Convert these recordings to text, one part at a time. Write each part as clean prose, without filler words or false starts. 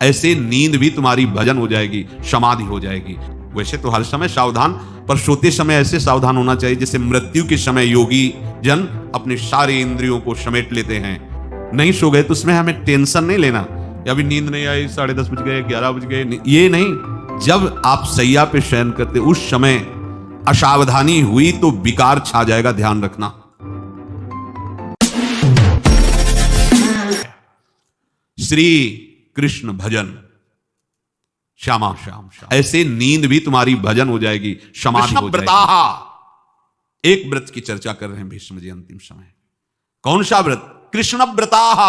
ऐसे नींद भी तुम्हारी भजन हो जाएगी, समाधि हो जाएगी। वैसे तो हर समय सावधान, पर सोते समय ऐसे सावधान होना चाहिए जैसे मृत्यु के समय योगी जन अपने सारे इंद्रियों को समेट लेते हैं। नहीं सो गए तो उसमें हमें टेंशन नहीं लेना, अभी नींद नहीं आई, 10:30 बज गए, 11 बज गए, ये नहीं। जब आप सैया पे शयन करते उस समय असावधानी हुई तो विकार छा जाएगा, ध्यान रखना। श्री कृष्ण भजन, श्यामा श्याम श्याम, ऐसे नींद भी तुम्हारी भजन हो जाएगी, समाधि हो जाएगी। एक व्रत की चर्चा कर रहे हैं भीष्म जी अंतिम समय। कौन सा व्रत? कृष्ण व्रताः,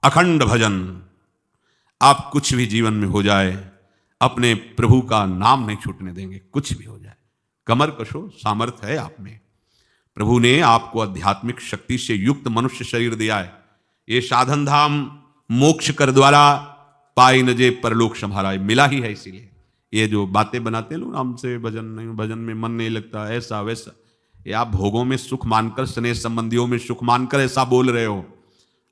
अखंड भजन। आप कुछ भी जीवन में हो जाए, अपने प्रभु का नाम नहीं छूटने देंगे, कुछ भी हो जाए। कमर कशो, सामर्थ्य है आप में। प्रभु ने आपको आध्यात्मिक शक्ति से युक्त मनुष्य शरीर दिया है। ये साधन धाम मोक्ष कर द्वारा पाई न जे परलोक संभारा, मिला ही है। इसीलिए ये जो बातें बनाते लोग, हमसे भजन नहीं, भजन में मन नहीं लगता, ऐसा वैसा, ये आप भोगों में सुख मानकर, स्नेह संबंधियों में सुख मानकर ऐसा बोल रहे हो।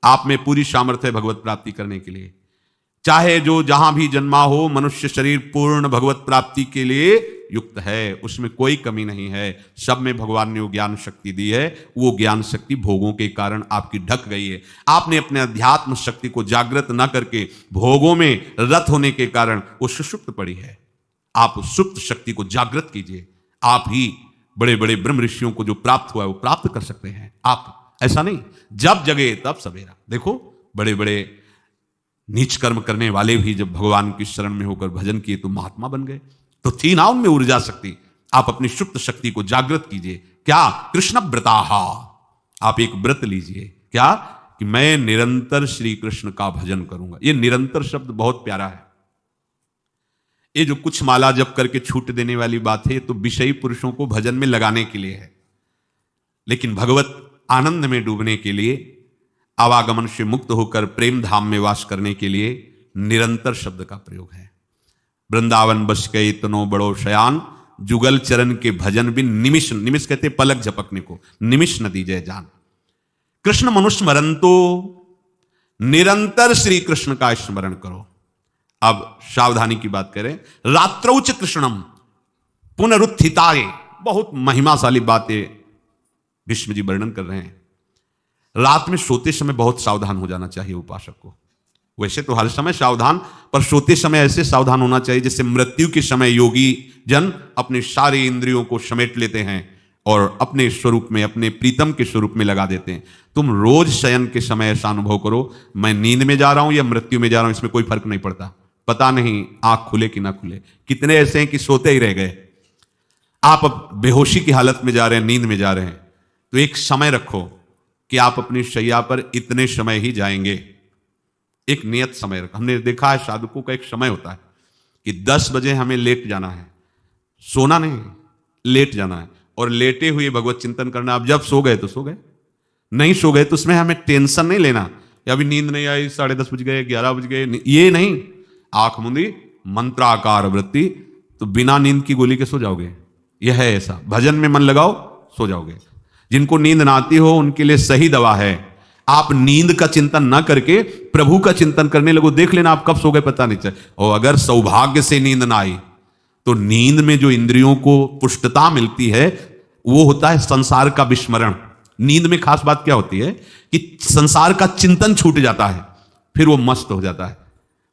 आप में पूरी सामर्थ्य है भगवत प्राप्ति करने के लिए। चाहे जो जहां भी जन्मा हो, मनुष्य शरीर पूर्ण भगवत प्राप्ति के लिए युक्त है, उसमें कोई कमी नहीं है। सब में भगवान ने वो ज्ञान शक्ति दी है। वो ज्ञान शक्ति भोगों के कारण आपकी ढक गई है। आपने अपने अध्यात्म शक्ति को जागृत न करके भोगों में रत होने के कारण वो सुषुप्त पड़ी है। आप सुप्त शक्ति को जागृत कीजिए। आप ही बड़े बड़े ब्रह्म ऋषियों को जो प्राप्त हुआ है वो प्राप्त कर सकते हैं। आप ऐसा नहीं जब जगे तब सवेरा। देखो बड़े बड़े नीच कर्म करने वाले भी जब भगवान की शरण में होकर भजन किए तो महात्मा बन गए। तो थी ना उनमें ऊर्जा शक्ति। आप अपनी सुप्त शक्ति को जागृत कीजिए। क्या? कृष्ण व्रताः। आप एक व्रत लीजिए। क्या? कि मैं निरंतर श्री कृष्ण का भजन करूंगा। ये निरंतर शब्द बहुत प्यारा है। ये जो कुछ माला जप करके छूट देने वाली बात है, ये तो विषयी पुरुषों को भजन में लगाने के लिए है। लेकिन भगवत आनंद में डूबने के लिए, आवागमन से मुक्त होकर प्रेम धाम में वास करने के लिए निरंतर शब्द का प्रयोग है। वृंदावन बस के इतनो बड़ो शयान, जुगल चरण के भजन बिन निमिष, निमिष कहते पलक झपकने को, निमिष न दीजिए जान। कृष्ण मनुस्मरण तो निरंतर श्री कृष्ण का स्मरण करो। अब सावधानी की बात करें। रात्रौच कृष्णम पुनरुत्थिताय, बहुत महिमाशाली बातें भीष्म जी वर्णन कर रहे हैं। रात में सोते समय बहुत सावधान हो जाना चाहिए उपासक को। वैसे तो हर समय सावधान, पर सोते समय ऐसे सावधान होना चाहिए जैसे मृत्यु के समय योगी जन अपने सारे इंद्रियों को समेट लेते हैं और अपने स्वरूप में, अपने प्रीतम के स्वरूप में लगा देते हैं। तुम रोज शयन के समय ऐसा अनुभव करो, मैं नींद में जा रहा हूं या मृत्यु में जा रहा हूं, इसमें कोई फर्क नहीं पड़ता। पता नहीं आंख खुले कि ना खुले। कितने ऐसे हैं कि सोते ही रह गए। आप अब बेहोशी की हालत में जा रहे हैं, नींद में जा रहे हैं, तो एक समय रखो कि आप अपनी शैया पर इतने समय ही जाएंगे। एक नियत समय रखो। हमने देखा है साधुकों का एक समय होता है कि 10 बजे हमें लेट जाना है, सोना नहीं, लेट जाना है, और लेटे हुए भगवत चिंतन करना। आप जब सो गए तो सो गए, नहीं सो गए तो उसमें हमें टेंशन नहीं लेना, या अभी नींद नहीं आई, 10:30 बज गए, 11 बज गए, ये नहीं। आंख मुंदी मंत्राकार वृत्ति, तो बिना नींद की गोली के सो जाओगे। यह है ऐसा। भजन में मन लगाओ, सो जाओगे। जिनको नींद ना आती हो उनके लिए सही दवा है, आप नींद का चिंतन ना करके प्रभु का चिंतन करने लगो। देख लेना आप कब सो गए पता नहीं चले। और अगर सौभाग्य से नींद ना आई तो नींद में जो इंद्रियों को पुष्टता मिलती है वो होता है संसार का विस्मरण। नींद में खास बात क्या होती है कि संसार का चिंतन छूट जाता है, फिर वो मस्त हो जाता है।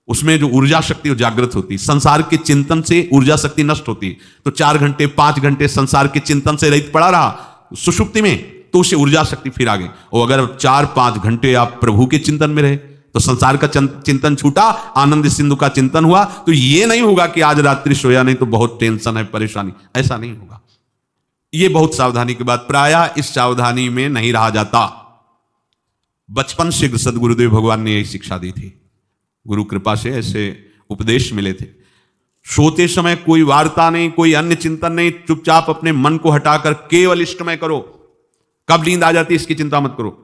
उसमें जो ऊर्जा शक्ति वो जागृत होती। संसार के चिंतन से ऊर्जा शक्ति नष्ट होती, तो 4 घंटे 5 घंटे संसार के चिंतन से रहित पड़ा रहा सुषुप्ति में, तो उससे ऊर्जा शक्ति फिर आ गई। और अगर 4-5 घंटे आप प्रभु के चिंतन में रहे तो संसार का चिंतन छूटा, आनंद सिंधु का चिंतन हुआ। तो ये नहीं होगा कि आज रात्रि सोया नहीं तो बहुत टेंशन है, परेशानी, ऐसा नहीं होगा। ये बहुत सावधानी की बात। प्रायः इस सावधानी में नहीं रहा जाता। बचपन से सदगुरुदेव भगवान ने यही शिक्षा दी थी। गुरु कृपा से ऐसे उपदेश मिले थे। सोते समय कोई वार्ता नहीं, कोई अन्य चिंतन नहीं, चुपचाप अपने मन को हटाकर केवल इष्टमय करो। कब नींद आ जाती है इसकी चिंता मत करो,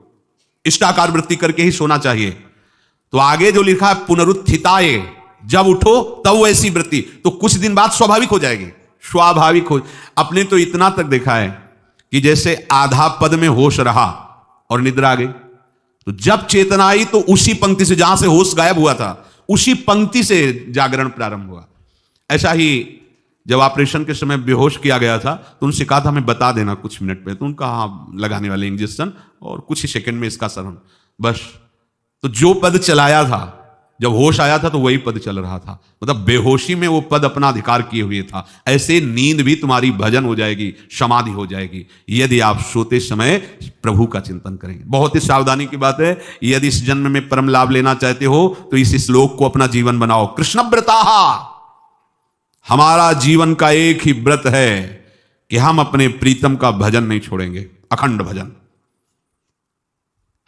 इष्टाकार वृत्ति करके ही सोना चाहिए। तो आगे जो लिखा है पुनरुत्थिताय, जब उठो तब वैसी वृत्ति, तो कुछ दिन बाद स्वाभाविक हो जाएगी। स्वाभाविक हो। अपने तो इतना तक देखा है कि जैसे आधा पद में होश रहा और निद्रा आ गई, तो जब चेतना आई तो उसी पंक्ति से जहां से होश गायब हुआ था उसी पंक्ति से जागरण प्रारंभ हुआ। ऐसा ही जब ऑपरेशन के समय बेहोश किया गया था तो उनसे कहा था हमें बता देना कुछ मिनट पे, तो उनका हाँ लगाने वाले इंजेक्शन और कुछ ही सेकंड में इसका श्रवण, बस। तो जो पद चलाया था जब होश आया था तो वही पद चल रहा था, मतलब बेहोशी में वो पद अपना अधिकार किए हुए था। ऐसे नींद भी तुम्हारी भजन हो जाएगी, समाधि हो जाएगी, यदि आप सोते समय प्रभु का चिंतन करेंगे। बहुत ही सावधानी की बात है, यदि इस जन्म में परम लाभ लेना चाहते हो तो इस श्लोक को अपना जीवन बनाओ। कृष्ण व्रताहा, हमारा जीवन का एक ही व्रत है कि हम अपने प्रीतम का भजन नहीं छोड़ेंगे, अखंड भजन।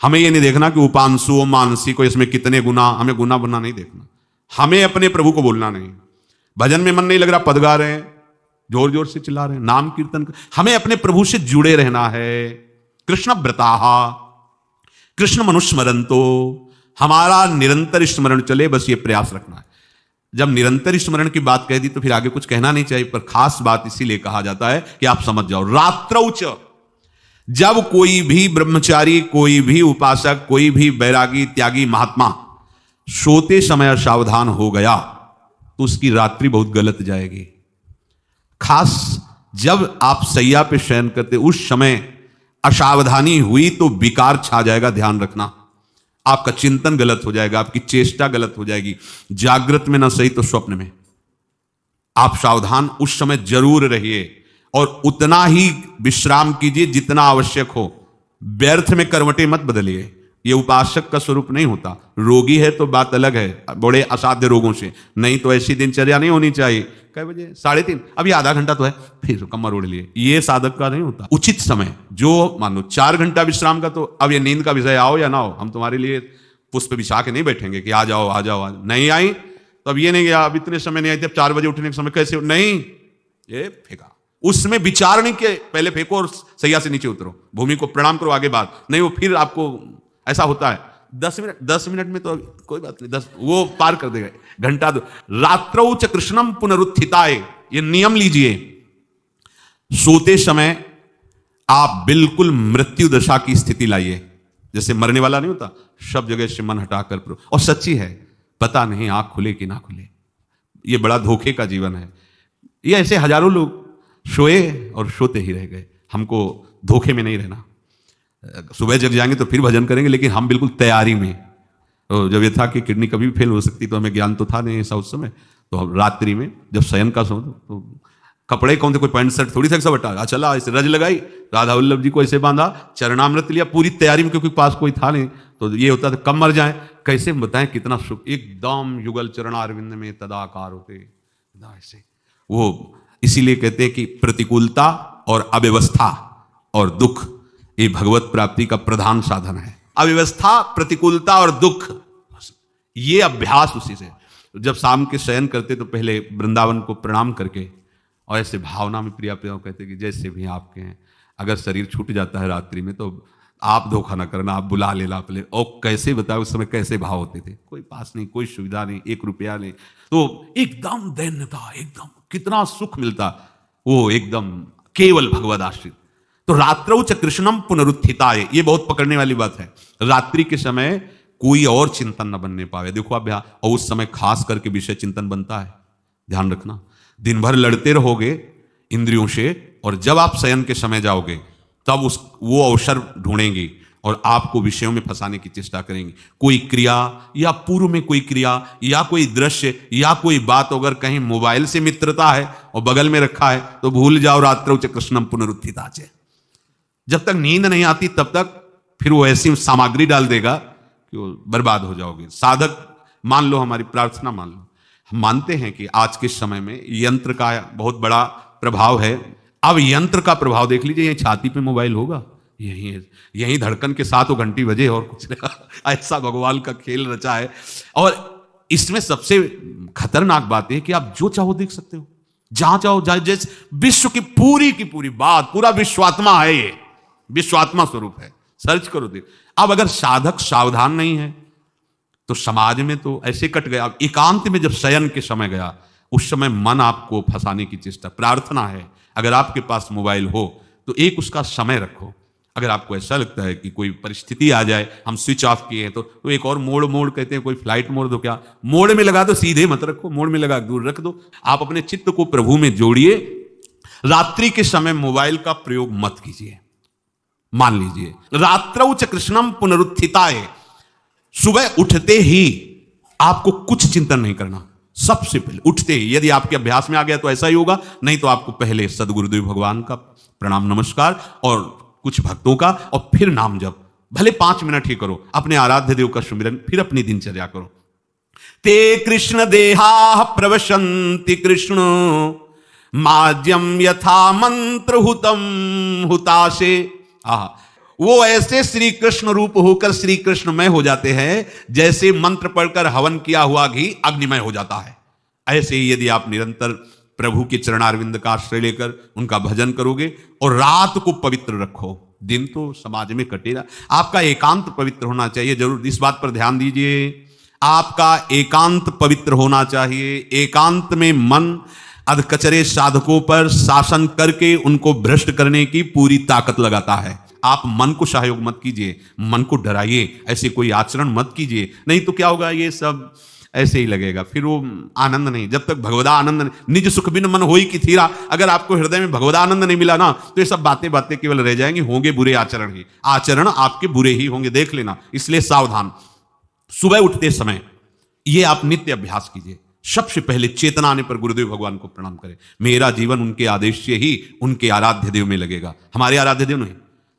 हमें ये नहीं देखना कि उपांशु मानसी को इसमें कितने गुना, हमें गुना बना नहीं देखना। हमें अपने प्रभु को बोलना नहीं। भजन में मन नहीं लग रहा, पद गा रहे हैं, जोर जोर से चिल्ला रहे हैं, नाम कीर्तन हमें अपने प्रभु से जुड़े रहना है। कृष्ण व्रताहा, कृष्ण मनुस्मरंतो, हमारा निरंतर स्मरण चले, बस ये प्रयास रखना है। जब निरंतर स्मरण की बात कह दी तो फिर आगे कुछ कहना नहीं चाहिए, पर खास बात इसीलिए कहा जाता है कि आप समझ जाओ। रात्रौच, जब कोई भी ब्रह्मचारी, कोई भी उपासक, कोई भी बैरागी त्यागी महात्मा सोते समय असावधान हो गया तो उसकी रात्रि बहुत गलत जाएगी। खास जब आप सैया पे शयन करते उस समय असावधानी हुई तो विकार छा जाएगा, ध्यान रखना। आपका चिंतन गलत हो जाएगा, आपकी चेष्टा गलत हो जाएगी, जागृत में ना सही तो स्वप्न में। आप सावधान उस समय जरूर रहिए और उतना ही विश्राम कीजिए जितना आवश्यक हो। व्यर्थ में करवटें मत बदलिए, ये उपासक का स्वरूप नहीं होता। रोगी है तो बात अलग है, बड़े असाध्य रोगों से, नहीं तो ऐसी दिनचर्या नहीं होनी चाहिए। कै बजे? 3:30, अभी आधा घंटा तो है, फिर कमर ओढ़ लिए, ये साधक का नहीं होता। उचित समय, जो मान लो 4 घंटा विश्राम का, तो अब ये नींद का विषय आओ या ना हो, हम तुम्हारे लिए पुष्प बिछा के नहीं बैठेंगे कि आ जाओ आ जाओ, नहीं आई तो अब ये नहीं गया, अब इतने समय नहीं आई थी, अब 4 बजे उठने के समय कैसे, नहीं, ये फेंका। उसमें विचार नहीं के पहले फेंको और सैया से नीचे उतरो, भूमि को प्रणाम करो, आगे बात नहीं। वो फिर आपको ऐसा होता है 10 मिनट में तो कोई बात नहीं, 10 वो पार कर देगा, घंटा दो। रात्रौ च कृष्णम पुनरुत्थिताय, ये नियम लीजिए। सोते समय आप बिल्कुल मृत्यु दशा की स्थिति लाइए, जैसे मरने वाला नहीं होता, सब जगह से मन हटाकर। और सच्ची है, पता नहीं आंख खुले कि ना खुले, ये बड़ा धोखे का जीवन है। ये ऐसे हजारों लोग सोए और सोते ही रह गए। हमको धोखे में नहीं रहना। सुबह जग जाएंगे तो फिर भजन करेंगे, लेकिन हम बिल्कुल तैयारी में। तो जब ये था कि किडनी कभी भी फेल हो सकती, तो हमें ज्ञान तो था नहीं ऐसा उस समय, तो हम रात्रि में जब शयन का समय, तो कपड़े कौन थे, कोई पैंट शर्ट थोड़ी था, सब हटा चला, ऐसे रज लगाई, राधा वल्लभ जी को ऐसे बांधा, चरणामृत लिया, पूरी तैयारी में, क्योंकि पास कोई था नहीं। तो ये होता था कब मर जाए, कैसे बताएं कितना सुख, एकदम युगल चरणारविंद में तदाकार होते ऐसे। वो इसीलिए कहते हैं कि प्रतिकूलता और अव्यवस्था और दुख ये भगवत प्राप्ति का प्रधान साधन है। अव्यवस्था, प्रतिकूलता और दुख, ये अभ्यास उसी से। जब शाम के शयन करते तो पहले वृंदावन को प्रणाम करके और ऐसे भावना में प्रिया प्रिया कहते कि जैसे भी आपके हैं, अगर शरीर छूट जाता है रात्रि में तो आप धोखा ना करना, आप बुला लेना अपने। और कैसे बताओ उस समय कैसे भाव होते थे, कोई पास नहीं, कोई सुविधा नहीं, 1 रुपया नहीं, तो एकदम दैन्यता, एकदम कितना सुख मिलता, वो एकदम केवल भगवद आश्रित। तो रात्रौ च कृष्णम पुनरुत्थिताय, ये बहुत पकड़ने वाली बात है। रात्रि के समय कोई और चिंतन न बनने पावे, देखो अभ्यास। और उस समय खास करके विषय चिंतन बनता है, ध्यान रखना। दिन भर लड़ते रहोगे इंद्रियों से, और जब आप शयन के समय जाओगे तब वो अवसर ढूंढेंगे और आपको विषयों में फंसाने की चेष्टा करेंगे। कोई क्रिया या पूर्व में कोई क्रिया या कोई दृश्य या कोई बात, अगर कहीं मोबाइल से मित्रता है और बगल में रखा है तो भूल जाओ, रात्रौ च कृष्णम पुनरुत्थिताय। जब तक नींद नहीं आती तब तक फिर वो ऐसी सामग्री डाल देगा कि वो बर्बाद हो जाओगे। साधक मान लो, हमारी प्रार्थना मान लो, हम मानते हैं कि आज के समय में यंत्र का बहुत बड़ा प्रभाव है। अब यंत्र का प्रभाव देख लीजिए, यही छाती पे मोबाइल होगा, यही धड़कन के साथ वो घंटी बजे और कुछ नहीं। ऐसा भगवान का खेल रचा है। और इसमें सबसे खतरनाक बात है कि आप जो चाहो देख सकते हो, जहां चाहो, जैसे विश्व की पूरी बात, पूरा विश्वात्मा है, ये विश्वात्मा स्वरूप है, सर्च करो देख। अब अगर साधक सावधान नहीं है तो समाज में तो ऐसे कट गया। एकांत में जब शयन के समय गया, उस समय मन आपको फंसाने की चेष्टा। प्रार्थना है, अगर आपके पास मोबाइल हो तो एक उसका समय रखो, अगर आपको ऐसा लगता है कि कोई परिस्थिति आ जाए, हम स्विच ऑफ किए हैं, तो एक और मोड कहते हैं, कोई फ्लाइट मोड दो, क्या मोड में लगा दो, सीधे मत रखो, मोड में लगा दूर रख दो। आप अपने चित्त को प्रभु में जोड़िए। रात्रि के समय मोबाइल का प्रयोग मत कीजिए। मान लीजिए रात्रौ च कृष्णम पुनरुत्थिताय, सुबह उठते ही आपको कुछ चिंतन नहीं करना। सबसे पहले उठते ही, यदि आपके अभ्यास में आ गया तो ऐसा ही होगा, नहीं तो आपको पहले सदगुरुदेव भगवान का प्रणाम नमस्कार और कुछ भक्तों का, और फिर नाम जप, भले 5 मिनट ही करो, अपने आराध्य देव का सुमिरन, फिर अपनी दिनचर्या करो। ते कृष्ण देहा प्रवशन्ति कृष्ण माज्यम यथा मंत्र हुतम हुताशे। वो ऐसे श्री कृष्ण रूप होकर श्री कृष्णमय हो जाते हैं जैसे मंत्र पढ़कर हवन किया हुआ घी अग्निमय हो जाता है। ऐसे ही यदि आप निरंतर प्रभु के चरणारविंद का आश्रय लेकर उनका भजन करोगे और रात को पवित्र रखो, दिन तो समाज में कटेगा, आपका एकांत पवित्र होना चाहिए। जरूर इस बात पर ध्यान दीजिए, आपका एकांत पवित्र होना चाहिए। एकांत में मन अधकचरे साधकों पर शासन करके उनको भ्रष्ट करने की पूरी ताकत लगाता है। आप मन को सहयोग मत कीजिए, मन को डराइए, ऐसे कोई आचरण मत कीजिए, नहीं तो क्या होगा, ये सब ऐसे ही लगेगा, फिर वो आनंद नहीं। जब तक भगवदा आनंद नहीं, निज सुख बिन मन होई कि थीरा, अगर आपको हृदय में भगवदा आनंद नहीं मिला ना, तो ये सब बातें बातें केवल रह जाएंगी, होंगे बुरे आचरण ही, आचरण आपके बुरे ही होंगे, देख लेना। इसलिए सावधान। सुबह उठते समय ये आप नित्य अभ्यास कीजिए। सबसे पहले चेतना आने पर गुरुदेव भगवान को प्रणाम करें। मेरा जीवन उनके आदेश से ही उनके आराध्य देव में लगेगा। हमारे आराध्य देव नहीं,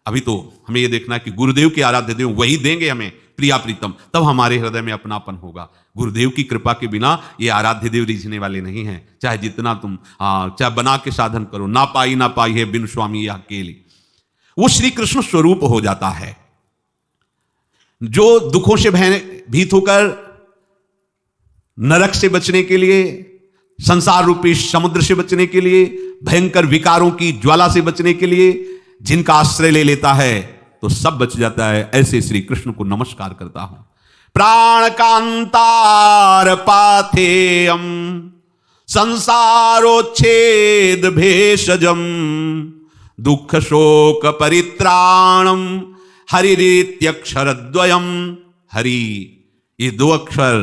अभी तो हमें यह देखना है कि गुरुदेव के आराध्य देव वही देंगे हमें प्रिया प्रीतम, तब हमारे हृदय में अपनापन होगा। गुरुदेव की कृपा के बिना ये आराध्य देव रीझने वाले नहीं हैं। चाहे जितना तुम चाहे बना के साधन करो, ना पाई है बिन स्वामी यह अकेली, वो श्री कृष्ण स्वरूप हो जाता है। जो दुखों से भीत होकर नरक से बचने के लिए, संसार रूपी समुद्र से बचने के लिए, भयंकर विकारों की ज्वाला से बचने के लिए जिनका आश्रय ले लेता है तो सब बच जाता है। ऐसे श्री कृष्ण को नमस्कार करता हूं। प्राण कांतार पाथेयम संसारोच्छेद भेषजम दुख शोक परित्राणम हरिरीत्यक्षरद्वयम। हरि, ये 2 अक्षर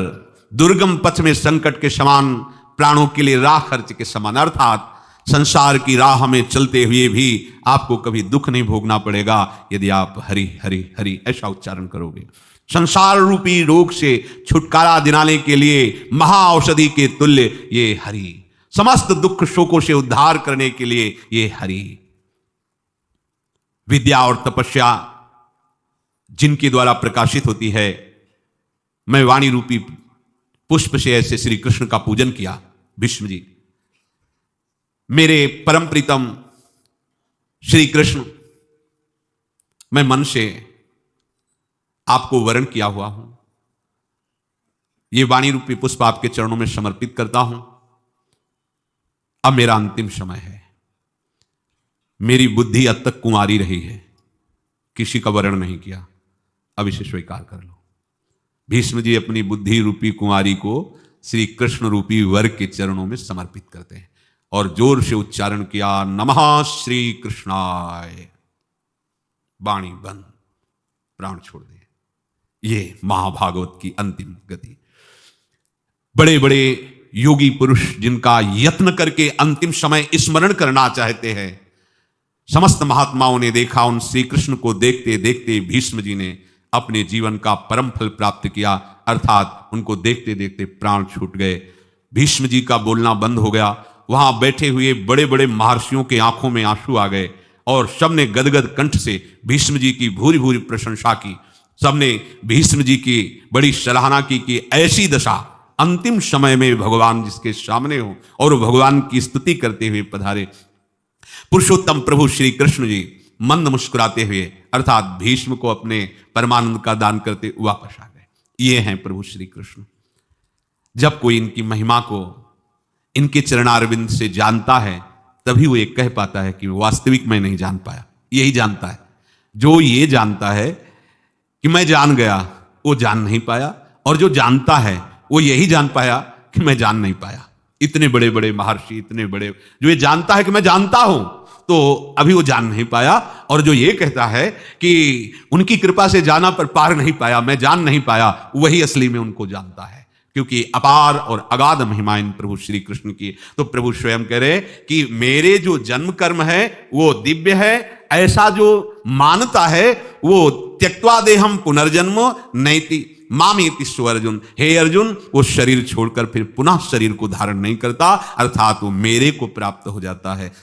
दुर्गम पथ में संकट के समान, प्राणों के लिए राह खर्च के समान, अर्थात संसार की राह में चलते हुए भी आपको कभी दुख नहीं भोगना पड़ेगा यदि आप हरि हरि हरि ऐसा उच्चारण करोगे। संसार रूपी रोग से छुटकारा दिलाने के लिए महाऔषधि के तुल्य ये हरि, समस्त दुख शोकों से उद्धार करने के लिए ये हरि। विद्या और तपस्या जिनके द्वारा प्रकाशित होती है, मैं वाणी रूपी पुष्प से ऐसे श्री कृष्ण का पूजन किया। भीष्म जी, मेरे परम प्रीतम श्री कृष्ण, मैं मन से आपको वरण किया हुआ हूं। ये वाणी रूपी पुष्प आपके चरणों में समर्पित करता हूं। अब मेरा अंतिम समय है। मेरी बुद्धि अब तक कुंवारी रही है, किसी का वरण नहीं किया, अब इसे स्वीकार कर लो। भीष्म जी अपनी बुद्धि रूपी कुंवारी को श्री कृष्ण रूपी वर के चरणों में समर्पित करते हैं और जोर से उच्चारण किया, नमः श्री कृष्णाय। वाणी बंद, प्राण छोड़ दिए। ये महाभागवत की अंतिम गति। बड़े बड़े योगी पुरुष जिनका यत्न करके अंतिम समय स्मरण करना चाहते हैं, समस्त महात्माओं ने देखा, उन श्री कृष्ण को देखते देखते भीष्म जी ने अपने जीवन का परम फल प्राप्त किया, अर्थात उनको देखते देखते प्राण छूट गए। भीष्म जी का बोलना बंद हो गया। वहां बैठे हुए बड़े बड़े महर्षियों के आंखों में आंसू आ गए और सबने गदगद कंठ से भीष्म जी की भूरी भूरी प्रशंसा की। सबने भीष्म जी की बड़ी सराहना की कि ऐसी दशा अंतिम समय में भगवान जिसके सामने हो और भगवान की स्तुति करते हुए पधारे। पुरुषोत्तम प्रभु श्री कृष्ण जी मंद मुस्कुराते हुए, अर्थात भीष्म को अपने परमानंद का दान करते वापस आ गए। ये हैं प्रभु श्री कृष्ण। जब कोई इनकी महिमा को, इनके चरणारविंद से जानता है, तभी वो ये कह पाता है कि वास्तविक मैं नहीं जान पाया। यही जानता है जो ये जानता है कि मैं जान गया, वो जान नहीं पाया, और जो जानता है वो यही जान पाया कि मैं जान नहीं पाया। इतने बड़े बड़े महर्षि, इतने बड़े, जो ये जानता है कि मैं जानता हूं, तो अभी वो जान नहीं पाया। और जो ये कहता है कि उनकी कृपा से जाना पर पार नहीं पाया, मैं जान नहीं पाया, वही असली में उनको जानता है, क्योंकि अपार और अगाध महिमा इन प्रभु श्री कृष्ण की। तो प्रभु स्वयं कह रहे कि मेरे जो जन्म कर्म है वो दिव्य है, ऐसा जो मानता है वो त्यक्त्वा देहम पुनर्जन्म नैति मामेति अर्जुन। हे अर्जुन, वो शरीर छोड़कर फिर पुनः शरीर को धारण नहीं करता, अर्थात वो मेरे को प्राप्त हो जाता है।